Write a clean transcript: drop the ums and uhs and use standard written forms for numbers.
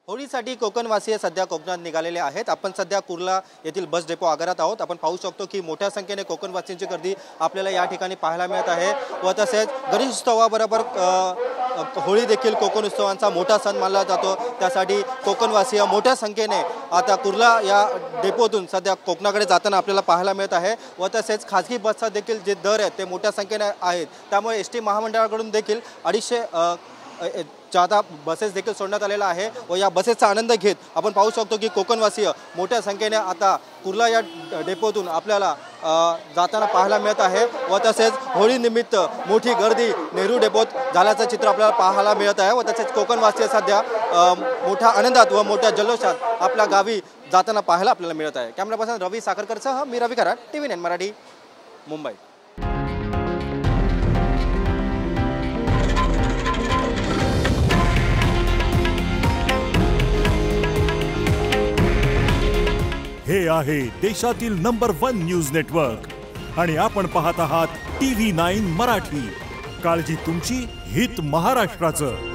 होळीसाठी कोकणवासीय सध्या कोकणात निघालेले आहेत। आपण सध्या कुर्ला येथील बस डेपो आगारात आहोत। आपण पाहू शकतो की मोठ्या संख्येने कोकणवासीयांची गर्दी आपल्याला या ठिकाणी पाहायला मिळत आहे व तसेच गणेशोत्सवाबरोबर होळी देखील कोकण उत्सवांचा मोठा सण मानला जातो। त्यासाठी कोकणवासीय मोठ्या संख्येने आता कुर्ला या डेपोतून सध्या कोकणाकडे जाताना आपल्याला पाहायला मिळत आहे व तसेच खासगी बसचा देखील जे दर आहेत ते मोठ्या संख्येने आहेत। त्यामुळे एसटी महामंडळाकडून देखील 250 ज्यादा बसेस देखील सोडण्यात आलेला आहे व या बसेसचा आनंद घेत आपण पाहू शकतो की कोकणवासीय मोठ्या संख्येने आता कुर्ला या डेपोतून आपल्याला जाताना पाहायला मिळत आहे व तसेच होळी निमित्त मोठी गर्दी नेहरू डेपोत झाल्याचं चित्र आपल्याला पाहायला मिळत आहे व तसेच कोकणवासीय सध्या मोठ्या आनंदात व मोठ्या जल्लोषात आपल्या गावी जाताना पाहायला आपल्याला मिळत आहे। कॅमेरा पर्सन रवी साखरकरसह मी रवी कराड, TV9 मराठी, मुंबई। हे आहे देशातील नंबर 1 न्यूज नेटवर्क आणि आपण पाहत आहात TV9 मराठी। काळजी तुमची, हित महाराष्ट्राचं।